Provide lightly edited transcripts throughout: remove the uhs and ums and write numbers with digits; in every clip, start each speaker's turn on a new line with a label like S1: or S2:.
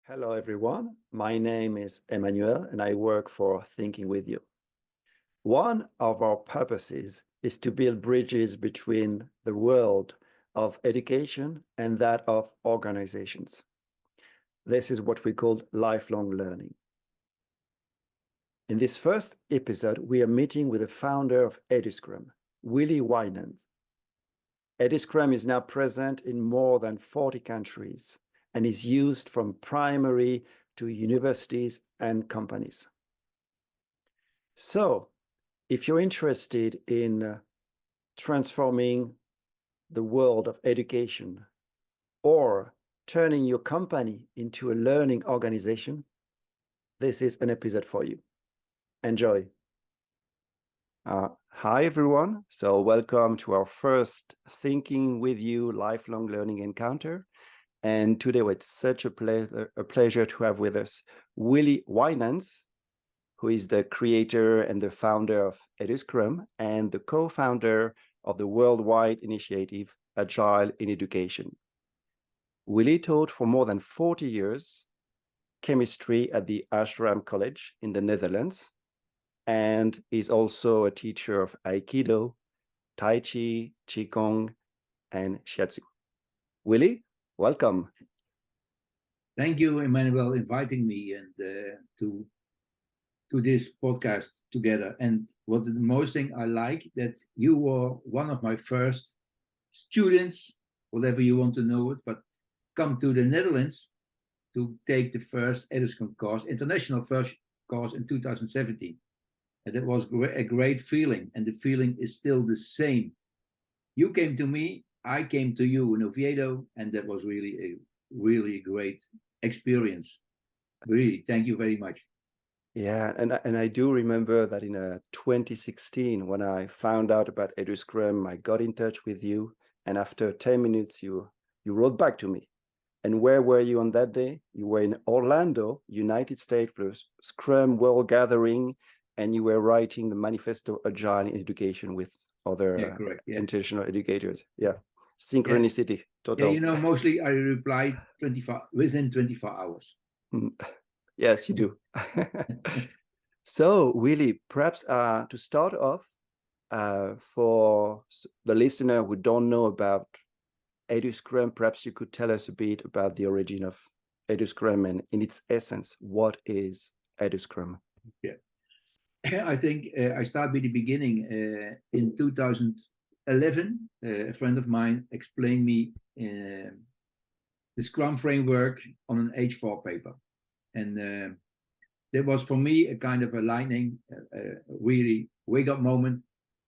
S1: Hello, everyone. My name is Emmanuel, and I work for Thinking with You. One of our purposes is to build bridges between the world of education and that of organizations. This is what we call lifelong learning. In this first episode, we are meeting with the founder of eduScrum, Willy Wijnands. eduScrum is now present in more than 40 countries and is used from primary to universities and companies. So, if you're interested in transforming the world of education or turning your company into a learning organization, this is an episode for you. Enjoy. Hi, everyone. So welcome to our first Thinking with You lifelong learning encounter. And today it's such a pleasure to have with us Willy Wijnands, who is the creator and the founder of eduScrum and the co-founder of the worldwide initiative Agile in Education. Willy taught for more than 40 years chemistry at the Ashram College in the Netherlands and is also a teacher of Aikido, Tai Chi, Qigong, and Shiatsu. Willy, welcome.
S2: Thank you, Emmanuel, inviting me and to this podcast together. And what the most thing I like that you were one of my first students, whatever you want to know it, but come to the Netherlands to take the first eduScrum course, international first course in 2017. And it was a great feeling, and the feeling is still the same. You came to me, I came to you in Oviedo, and that was really great experience. Really, thank you very much.
S1: Yeah, and I do remember that in 2016, when I found out about eduScrum, I got in touch with you, and after 10 minutes, you wrote back to me. And where were you on that day? You were in Orlando, United States, for a Scrum World Gathering, and you were writing the manifesto Agile in Education with other international educators. Yeah, synchronicity, total.
S2: Yeah, mostly I replied within 24 hours.
S1: Yes, you do. So, Willy, perhaps to start off, for the listener who don't know about eduScrum, perhaps you could tell us a bit about the origin of eduScrum and, in its essence, what is eduScrum?
S2: Yeah. I think I start with the beginning. In 2011, a friend of mine explained me the Scrum framework on an H4 paper. And that was for me a kind of a lightning, really wake-up moment.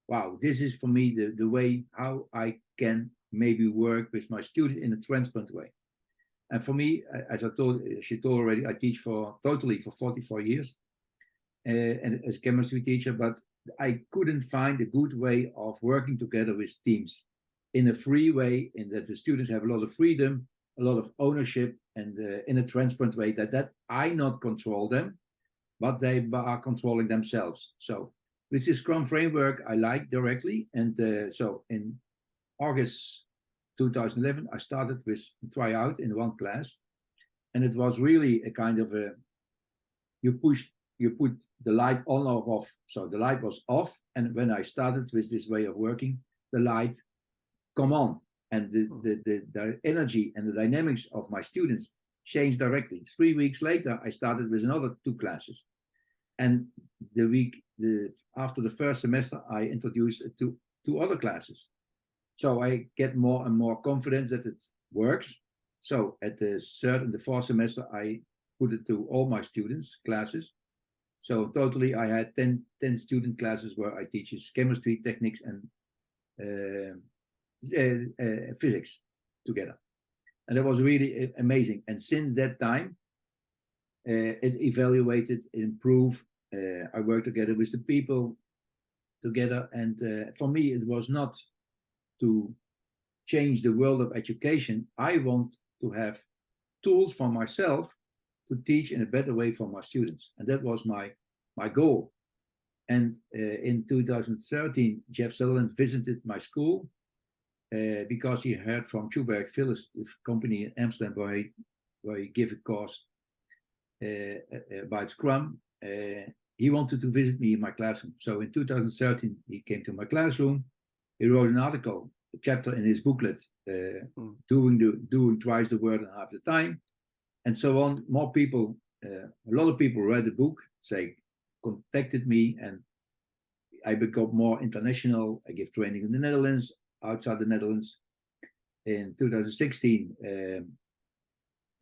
S2: Wow, this is for me the way how I can maybe work with my student in a transparent way. And for me, as she told already, I teach totally for 44 years. And as a chemistry teacher, but I couldn't find a good way of working together with teams in a free way, in that the students have a lot of freedom, a lot of ownership, and in a transparent way that I not control them, but they are controlling themselves. So with this Scrum framework, I like directly. And so in August 2011, I started with a tryout in one class. And it was really a kind of you put the light on or off. So the light was off. And when I started with this way of working, the light come on. And the energy and the dynamics of my students changed directly. 3 weeks later, I started with another 2 classes. And after the first semester, I introduced it to 2 other classes. So I get more and more confidence that it works. So at the 3rd and the 4th semester, I put it to all my students' classes. So totally, I had 10 student classes where I teach chemistry, techniques, and physics together. And that was really amazing. And since that time, it evaluated, improved. I worked together with the people together. And for me, it was not to change the world of education. I want to have tools for myself to teach in a better way for my students. And that was my goal. And in 2013, Jeff Sutherland visited my school because he heard from Chuberg Phyllis, the company in Amsterdam, where he gave a course about Scrum. He wanted to visit me in my classroom. So in 2013, he came to my classroom. He wrote an article, a chapter in his booklet, doing twice the word and half the time, and so on. More people, a lot of people read the book, contacted me, and I became more international. I give training in the Netherlands, outside the Netherlands. In 2016,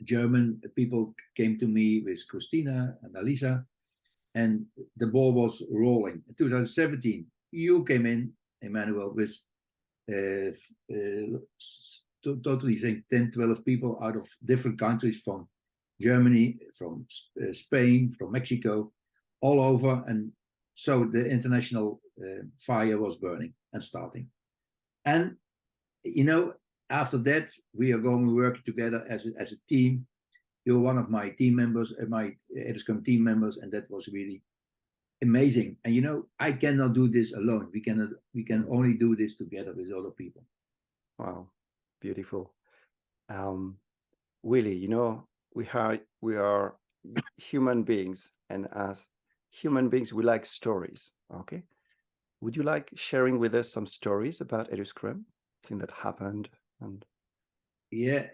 S2: German people came to me with Christina and Alisa, and the ball was rolling. In 2017, you came in, Emmanuel, with totally, I think, 10, 12 people out of different countries, from Germany, from Spain, from Mexico, all over. And so the international fire was burning and starting. And, you know, after that, we are going to work together as a team. You're one of my team members, my eduScrum team members, and that was really amazing. And you know, I cannot do this alone. We can only do this together with other people.
S1: Wow, beautiful. Willy, you know, we are human beings, and as human beings, we like stories. Okay, would you like sharing with us some stories about eduScrum, thing that happened? And
S2: yeah,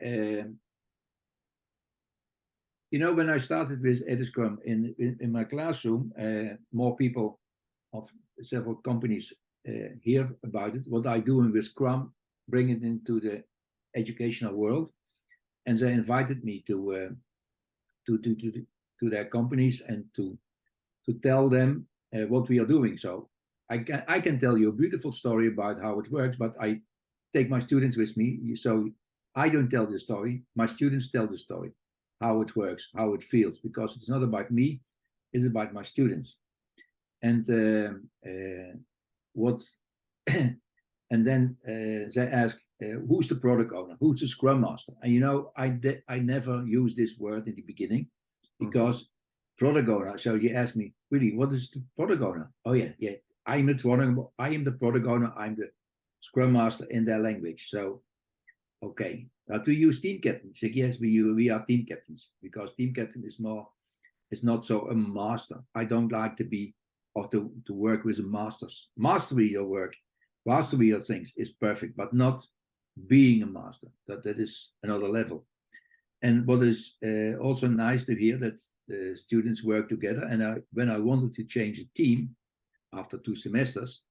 S2: you know, when I started with eduScrum in my classroom, more people of several companies hear about it, what I do with Scrum, bring it into the educational world, and they invited me to their companies and to tell them what we are doing. So I can tell you a beautiful story about how it works, but I take my students with me, so I don't tell the story. My students tell the story, how it works, how it feels, because it's not about me, it's about my students. And and then they ask, who's the product owner, who's the Scrum Master? And you know, I never use this word in the beginning, because product owner. So you ask me, really, what is the product owner? Oh yeah, I am the product owner. I'm the Scrum Master in their language. So okay, now to use team captains, like, yes, we are team captains, because team captain is not so a master. I don't like to be or to work with masters. Mastery your work, mastery your things is perfect, but not being a master. That is another level. And what is also nice to hear, that the students work together. And when I wanted to change a team after 2 semesters,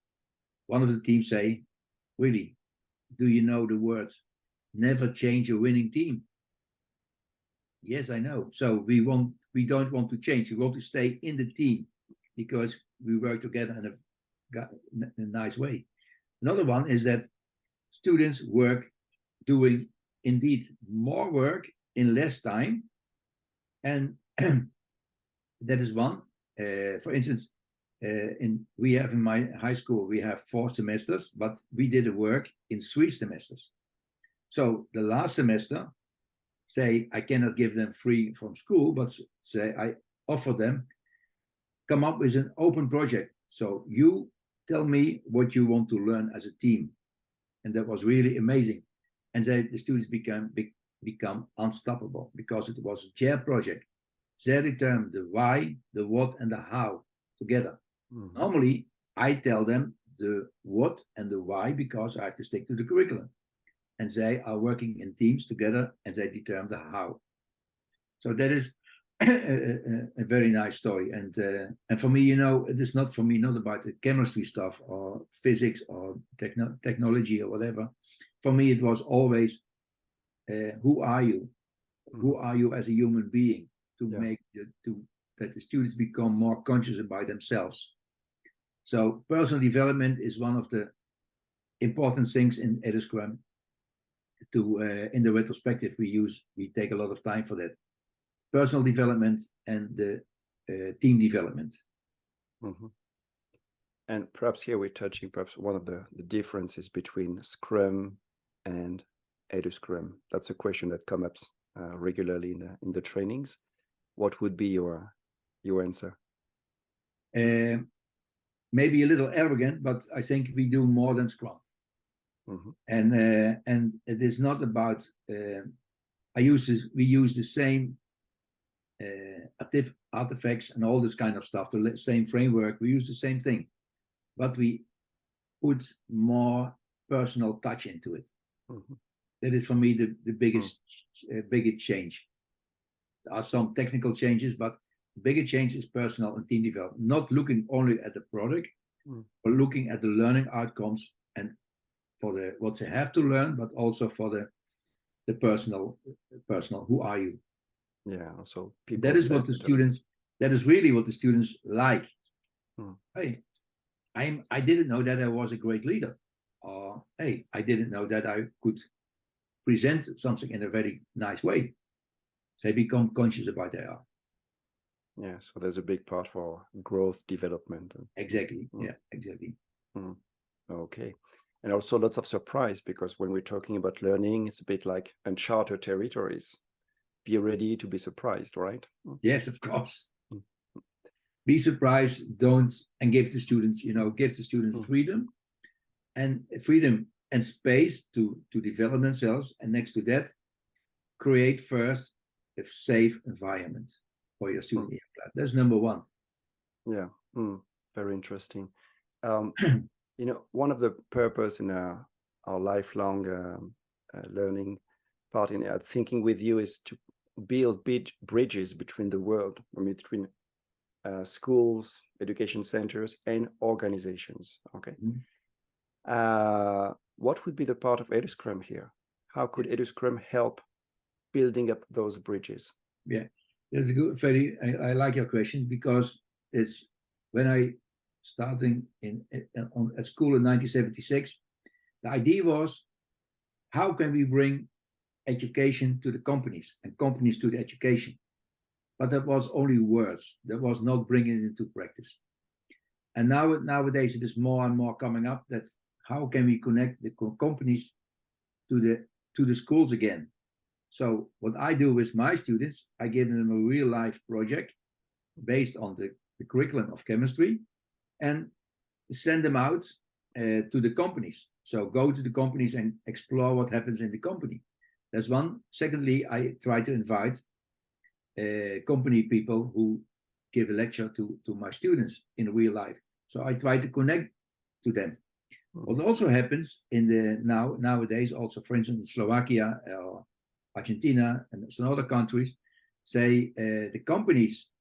S2: one of the teams say, Willy, do you know the words, never change a winning team? Yes, I know. So we don't want to change. We want to stay in the team, because we work together in a nice way. Another one is that students work doing indeed more work in less time. And that is one. For instance, we have in my high school, we have 4 semesters, but we did the work in 3 semesters. So the last semester, say, I cannot give them free from school, but say I offer them, come up with an open project. So you tell me what you want to learn as a team. And that was really amazing. And the students become unstoppable, because it was a shared project. They determined the why, the what, and the how together. Normally, I tell them the what and the why, because I have to stick to the curriculum. And they are working in teams together, and they determine the how. So that is a very nice story. And for me, you know, it is not about the chemistry stuff or physics or technology or whatever. For me, it was always, who are you? Who are you as a human being, to make that the students become more conscious about themselves. So personal development is one of the important things in eduScrum. In the retrospective we take a lot of time for that. Personal development and the team development.
S1: And perhaps here we're touching perhaps one of the differences between Scrum and eduScrum. That's a question that comes up regularly in the trainings. What would be your answer?
S2: Maybe a little arrogant, but I think we do more than Scrum. And it is not about we use the same artifacts and all this kind of stuff, the same framework. We use the same thing, but we put more personal touch into it.
S1: Mhm.
S2: That is for me the biggest change. There are some technical changes, but the bigger change is personal and team development. Not looking only at the product, but looking at the learning outcomes and for the what they have to learn, but also for the personal. Who are you?
S1: Yeah. So people.
S2: That is what the students. That is really what the students like. Hey, I didn't know that I was a great leader. Or hey, I didn't know that I could present something in a very nice way. They become conscious about they are.
S1: Yeah, so there's a big part for growth development.
S2: Exactly. Yeah, exactly.
S1: Okay. And also lots of surprise, because when we're talking about learning, it's a bit like uncharted territories. Be ready to be surprised, right?
S2: Yes, of course. Be surprised, don't, and give the students, freedom and space to develop themselves. And next to that, create first a safe environment for your student. That's number one.
S1: Yeah, very interesting. One of the purpose in our lifelong learning part in thinking with you is to build big bridges between the world, between schools, education centers, and organizations. Okay. What would be the part of eduScrum here? How could eduScrum help building up those bridges?
S2: Yeah, that's a good. I like your question, because it's when I starting at school in 1976. The idea was, how can we bring education to the companies and companies to the education? But that was only words. That was not bringing it into practice. And nowadays it is more and more coming up that how can we connect the companies to the schools again? So what I do with my students, I give them a real life project based on the curriculum of chemistry, and send them out to the companies. So go to the companies and explore what happens in the company. That's one. Secondly, I try to invite company people who give a lecture to my students in real life. So I try to connect to them. What also happens in nowadays, also for instance in Slovakia or Argentina and some other countries, say the companies,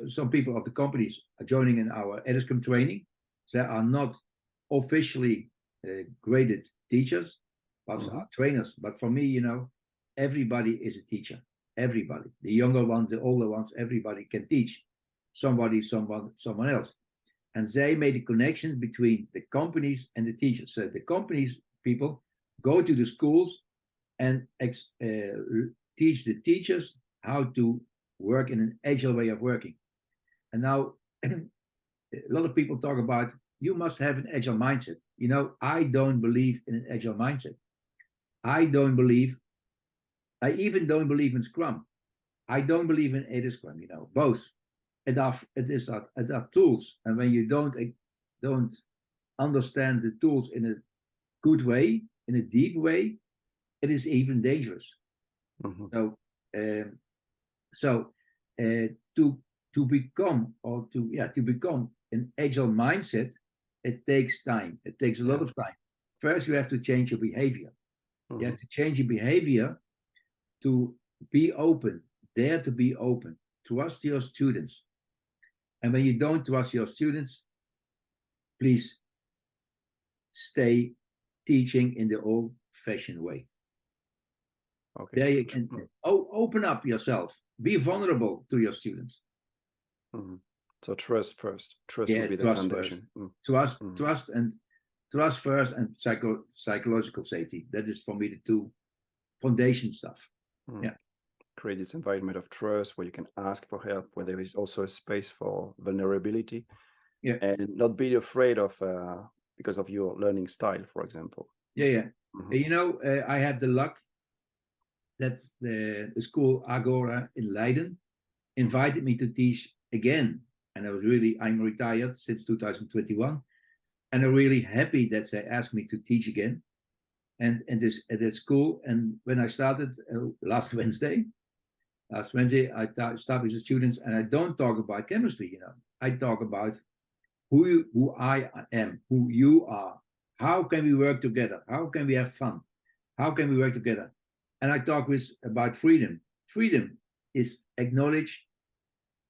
S2: some people of the companies are joining in our eduScrum training. They are not officially graded teachers, but are trainers. But for me, everybody is a teacher. Everybody, the younger ones, the older ones, everybody can teach somebody, someone else. And they made a connection between the companies and the teachers. So the companies people go to the schools and teach the teachers how to work in an agile way of working. And now a lot of people talk about, you must have an agile mindset. I don't believe in an agile mindset. I even don't believe in Scrum. I don't believe in eduScrum, both. It are tools. And when you don't understand the tools in a good way, in a deep way, it is even dangerous. So to become an agile mindset, it takes time. It takes a lot of time. First, you have to change your behavior. You have to change your behavior to be open, dare to be open, trust your students. And when you don't trust your students, please stay teaching in the old-fashioned way. Okay. There you can open up yourself. Be vulnerable to your students.
S1: So trust first. Trust will be the foundation.
S2: Trust first, and psychological safety. That is for me the two foundation stuff. Yeah.
S1: Create this environment of trust where you can ask for help, where there is also a space for vulnerability. Yeah. And not be afraid of because of your learning style, for example.
S2: Yeah. I had the luck that the school Agora in Leiden invited me to teach again. And I'm retired since 2021. And I'm really happy that they asked me to teach again. And at that school, and when I started last Wednesday, Last Wednesday, I start with the students, and I don't talk about chemistry. You know, I talk about who I am, who you are. How can we work together? How can we have fun? How can we work together? And I talk about freedom. Freedom is acknowledge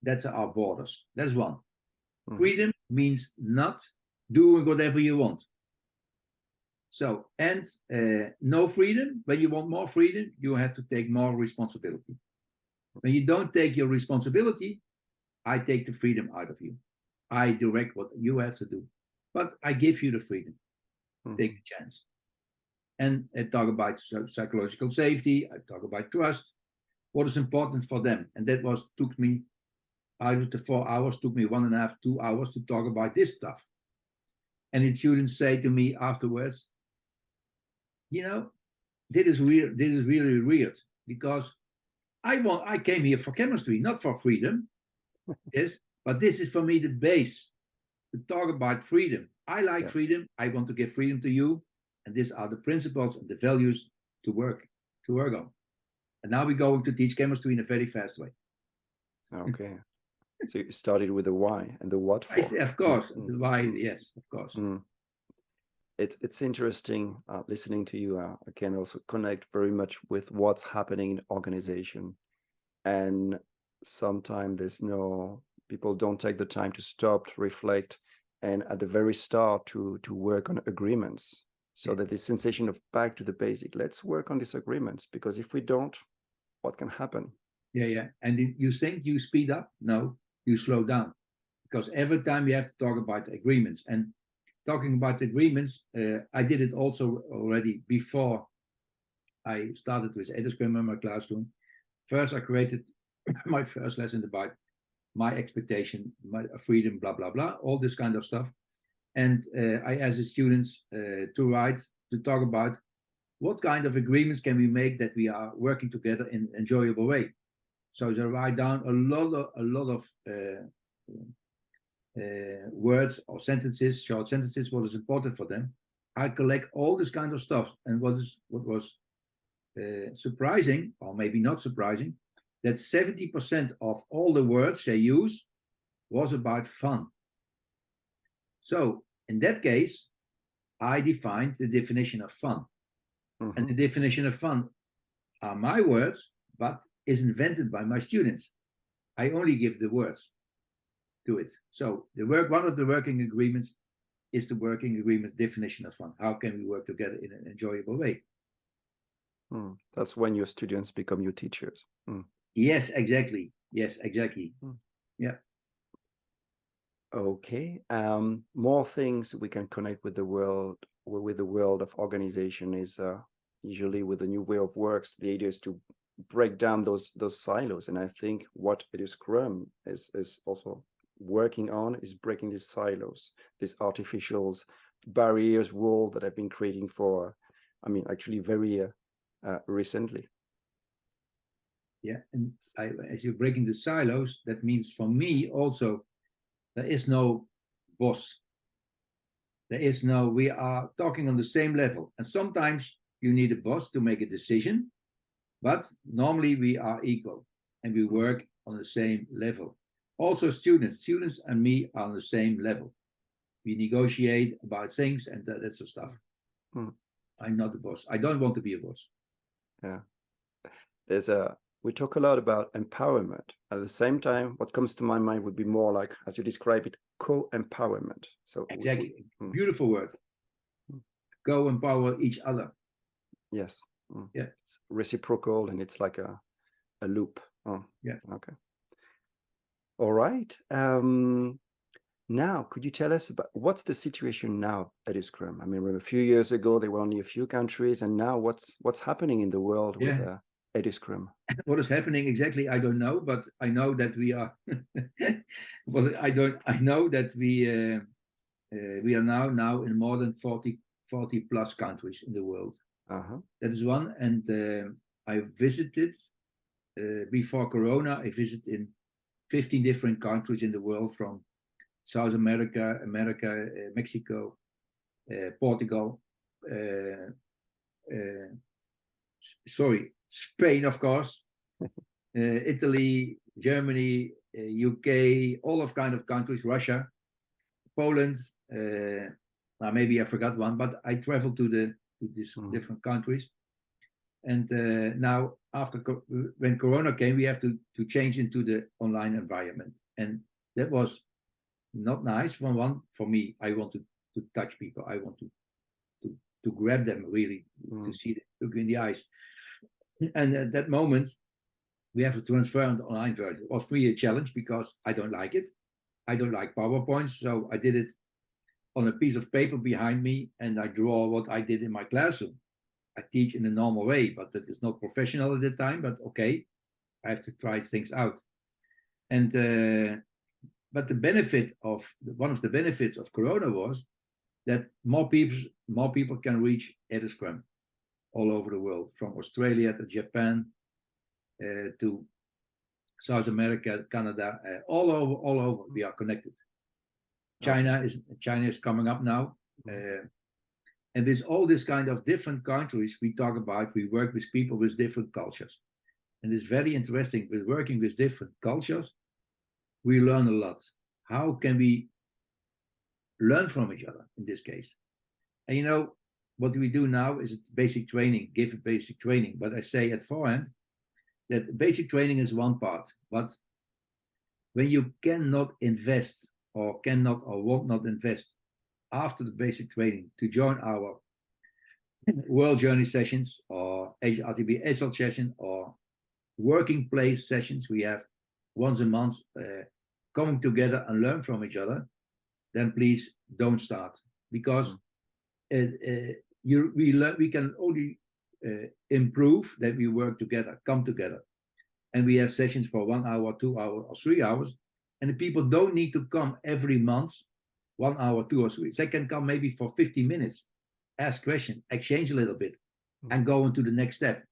S2: that's our borders. That's one. Mm-hmm. Freedom means not doing whatever you want. So, and no freedom. When you want more freedom, you have to take more responsibility. When you don't take your responsibility, I take the freedom out of you. I direct what you have to do, but I give you the freedom. Mm-hmm. Take a chance. And I talk about psychological safety. I talk about trust. What is important for them? And that took me out of the 4 hours, took me 1.5, 2 hours to talk about this stuff. And the students say to me afterwards, you know, this is weird. This is really weird because I came here for chemistry, not for freedom. Yes, but this is for me the base to talk about freedom. I like freedom. I want to give freedom to you. And these are the principles and the values to work on. And now we're going to teach chemistry in a very fast way.
S1: Okay. So you started with the why and the what for.
S2: Of course. The why, yes, of course.
S1: It's interesting listening to you. I can also connect very much with what's happening in organization. And sometimes people don't take the time to stop, to reflect, and at the very start to work on agreements. So that this sensation of back to the basic, let's work on these agreements, because if we don't, what can happen? Yeah.
S2: And you think you speed up? No, you slow down. Because every time you have to talk about agreements. And talking about agreements, I did it also already before I started with eduScrum in my classroom. First, I created my first lesson about my expectation, my freedom, blah, blah, blah, all this kind of stuff. And I asked the students to talk about what kind of agreements can we make that we are working together in an enjoyable way. So they write down a lot of words or sentences, short sentences, what is important for them. I collect all this kind of stuff. And what was surprising, or maybe not surprising, that 70% of all the words they use was about fun. So in that case, I defined the definition of fun. Mm-hmm. And the definition of fun are my words, but is invented by my students. I only give the words to it. So one of the working agreements is the working agreement definition of fun. How can we work together in an enjoyable way?
S1: That's when your students become your teachers.
S2: Yes, exactly. Yes, exactly. Yeah.
S1: Okay. More things we can connect with the world of organization is usually with the new way of works. The idea is to break down those silos, and I think what eduScrum is also working on is breaking these silos, these artificial barriers, walls that have been creating for, actually very recently.
S2: Yeah, and as you're breaking the silos, that means for me also, there is no boss. We are talking on the same level. And sometimes you need a boss to make a decision, but normally we are equal and we work on the same level. Also students and me are on the same level. We negotiate about things and that sort of stuff. I'm not the boss. I don't want to be a boss.
S1: Yeah. We talk a lot about empowerment. At the same time, what comes to my mind would be more like, as you describe it, co-empowerment. So
S2: exactly, beautiful word. Co-empower each other.
S1: Yes.
S2: Yeah.
S1: It's reciprocal and it's like a loop.
S2: Yeah.
S1: Okay. All right. Now, could you tell us about what's the situation now at eduScrum? A few years ago there were only a few countries, and now what's happening in the world with eduScrum?
S2: What is happening exactly, I don't know, but I know that we are. I know that we are now in more than 40 plus countries in the world. That is one, and I visited before Corona. I visited in 15 different countries in the world, from South America, Mexico, Portugal, Spain, of course, Italy, Germany, UK, all of kind of countries, Russia, Poland. Maybe I forgot one, but I traveled to these different countries. And now, when Corona came, we have to change into the online environment, and that was not nice. For me, I want to touch people. I want to grab them, really, to see them, look in the eyes. And at that moment, we have to transfer on the online version. It was for me a challenge because I don't like it. I don't like PowerPoints, so I did it on a piece of paper behind me, and I draw what I did in my classroom. I teach in a normal way, but that is not professional at the time. But okay, I have to try things out. And but one of the benefits of Corona was that more people can reach eduScrum all over the world, from Australia to Japan to South America, Canada, all over. We are connected. China is coming up now. And with all this kind of different countries we talk about, we work with people with different cultures. And it's very interesting. With working with different cultures, we learn a lot. How can we learn from each other in this case? And you know, what we do now is basic training, give basic training. But I say at forehand that basic training is one part. But when you cannot invest or will not invest after the basic training to join our world journey sessions or HRTB SL session or working place sessions we have once a month, coming together and learn from each other, then please don't start, because we can only improve that we work together, come together, and we have sessions for 1 hour, 2 hours, or 3 hours, and the people don't need to come every month 1 hour, 2 or 3. They can come maybe for 50 minutes, ask questions, exchange a little bit, and go on to the next step.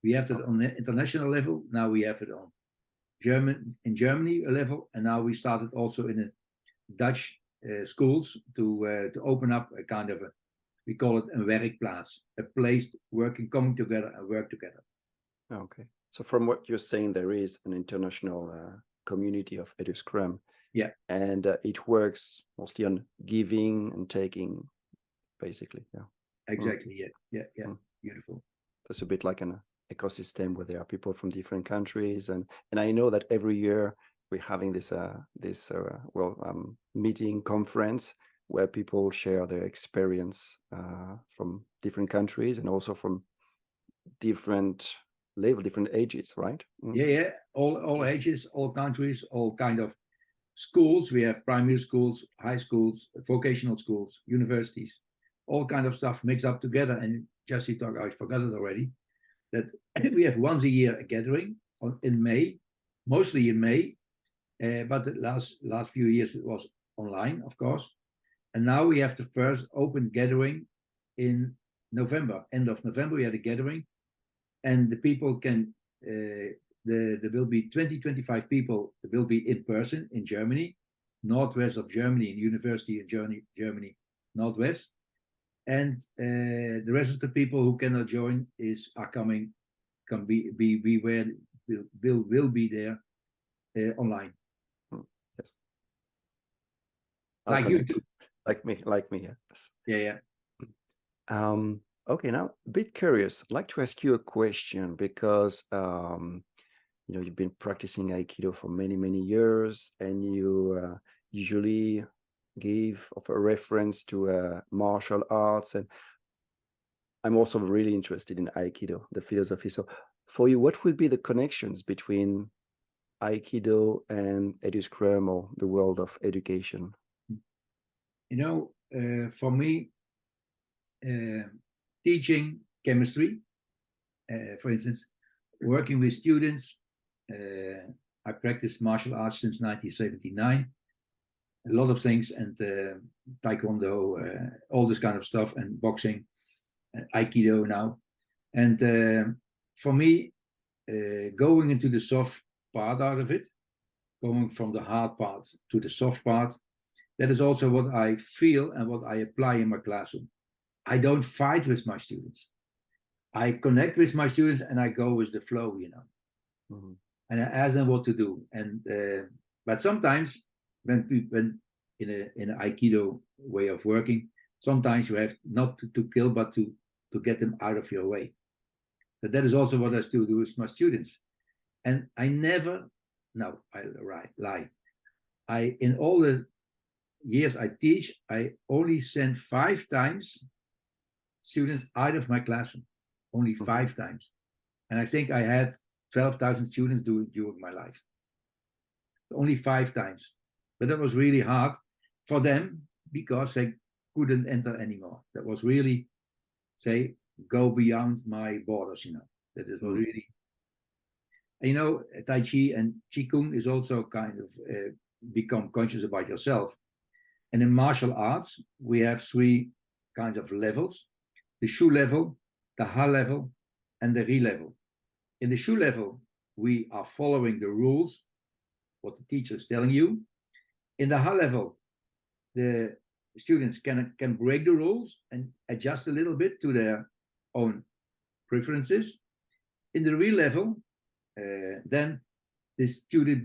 S2: We have it on the international level. Now we have it on Germany level, and now we started also in the Dutch schools to open up a kind of we call it a werkplaats, a place coming together and work together.
S1: Okay. So from what you're saying, there is an international community of eduScrum.
S2: Yeah.
S1: And it works mostly on giving and taking, basically. Yeah.
S2: Exactly. Yeah. Beautiful.
S1: That's a bit like an ecosystem where there are people from different countries, and I know that every year we're having this meeting conference where people share their experience from different countries and also from different different ages, right?
S2: Yeah. All ages, all countries, all kind of schools. We have primary schools, high schools, vocational schools, universities, all kind of stuff mixed up together. And just to talk, I forgot it already, that we have once a year a gathering in May, mostly in May, but the last few years it was online, of course. And now we have the first open gathering in November. End of November, we had a gathering, and the people can, there will be 20-25 people that will be in person in Germany, northwest of Germany, in university in Germany, northwest. And the rest of the people who cannot join will be there online.
S1: Yes.
S2: Like you too.
S1: Like me, yes.
S2: Yeah.
S1: Okay, now a bit curious. I'd like to ask you a question because you've been practicing Aikido for many years, and you usually give a reference to martial arts, and I'm also really interested in Aikido, the philosophy. So for you, what would be the connections between Aikido and eduScrum or the world of education?
S2: For me, teaching chemistry, for instance, working with students. I practiced martial arts since 1979. A lot of things, and taekwondo, all this kind of stuff, and boxing, Aikido now. And for me, going into the soft part out of it, going from the hard part to the soft part, that is also what I feel and what I apply in my classroom. I don't fight with my students. I connect with my students and I go with the flow,
S1: Mhm.
S2: and I ask them what to do. And but sometimes when in an Aikido way of working, sometimes you have not to kill, but to get them out of your way. But that is also what I still do with my students. And I never, no, I lie. I in all the years I teach, I only send 5 times students out of my classroom, only 5 times. And I think I had 12,000 students during my life. Only 5 times. But that was really hard for them because they couldn't enter anymore. That was really, say, go beyond my borders, That is really, Tai Chi and Qigong is also kind of become conscious about yourself. And in martial arts, we have 3 kinds of levels: the Shu level, the Ha level, and the Ri level. In the Shu level, we are following the rules, what the teacher is telling you. In the Ha level, the students can break the rules and adjust a little bit to their own preferences. In the Ri level, then the student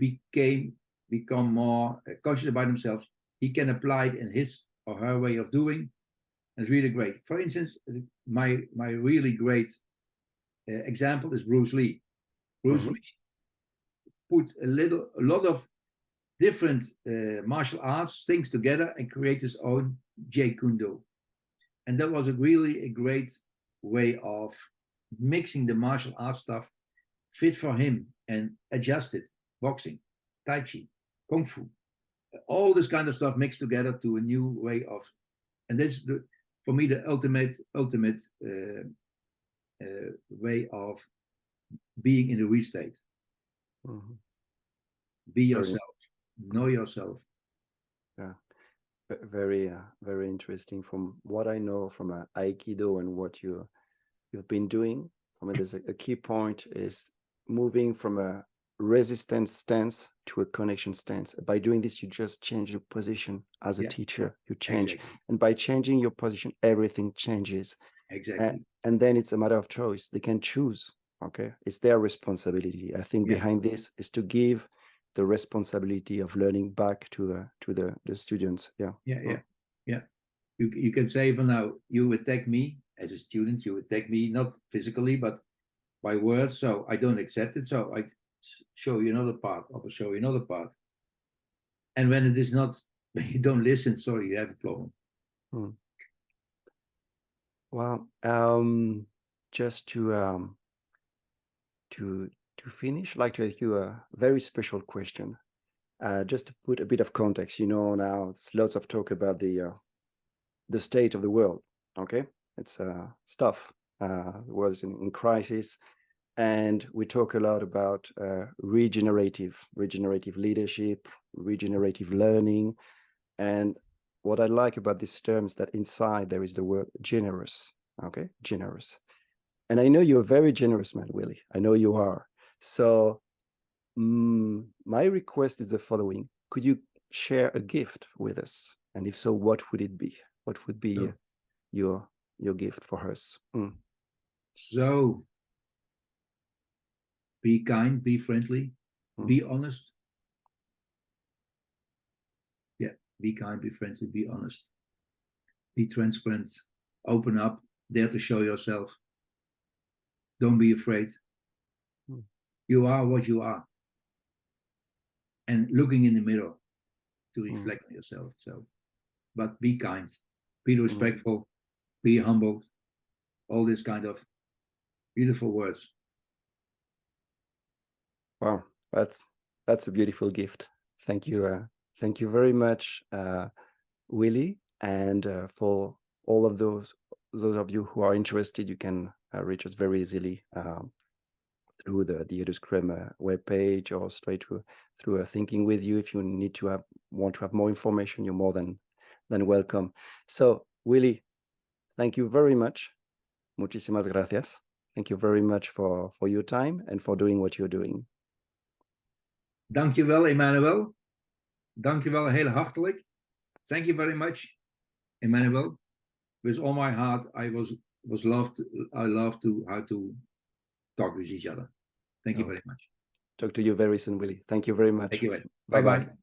S2: become more conscious about themselves. He can apply it in his or her way of doing. And it's really great. For instance, my really great example is Bruce Lee. Bruce Lee put a lot of different martial arts things together and create his own Jeet Kune Do. And that was really a great way of mixing the martial arts stuff fit for him and adjust it. Boxing, Tai Chi, Kung Fu, all this kind of stuff mixed together to a new way of, and that's for me the ultimate way of being in the Wi state. Be yourself, know yourself.
S1: Yeah, very very interesting. From what I know from Aikido and what you've been doing, I mean, there's a key point is moving from a resistance stance to a connection stance. By doing this, you just change your position as a teacher. You change, and by changing your position, everything changes.
S2: Exactly.
S1: And then it's a matter of choice. They can choose. Okay, it's their responsibility. I think behind this is to give the responsibility of learning back to the students.
S2: Yeah. You can say, for now, you attack me as a student. You attack me not physically, but by words. So I don't accept it. So I show you another part. I will show you another part. And when it is not, when you don't listen, sorry, you have a problem.
S1: Well, just to finish, I'd like to ask you a very special question. Just to put a bit of context, now there's lots of talk about the state of the world. Okay, it's stuff. The world is in crisis, and we talk a lot about regenerative leadership, regenerative learning, and what I like about this term is that inside there is the word generous. Okay, generous. And I know you're a very generous man, Willy. I know you are. So my request is the following. Could you share a gift with us? And if so, what would it be? What would be your gift for us?
S2: So be kind, be friendly, be honest. Yeah, be kind, be friendly, be honest. Be transparent, open up, dare to show yourself. Don't be afraid. You are what you are. And looking in the mirror to reflect on yourself. So, but be kind, be respectful, be humbled. All this kind of beautiful words.
S1: Wow, that's a beautiful gift. Thank you very much, Willy. And for all of those of you who are interested, you can reach us very easily through the eduScrum webpage or straight through Thinking with You. If you want to have more information, you're more than welcome. So, Willy, thank you very much. Muchísimas gracias. Thank you very much for your time and for doing what you're doing.
S2: Dankjewel, Emmanuel. Dankjewel, heel hartelijk. Thank you very much, Emmanuel. With all my heart, I love to how to talk with each other. Thank you very much.
S1: Talk to you very soon, Willy. Thank you very much.
S2: Thank you.
S1: Bye-bye.
S2: Bye-bye.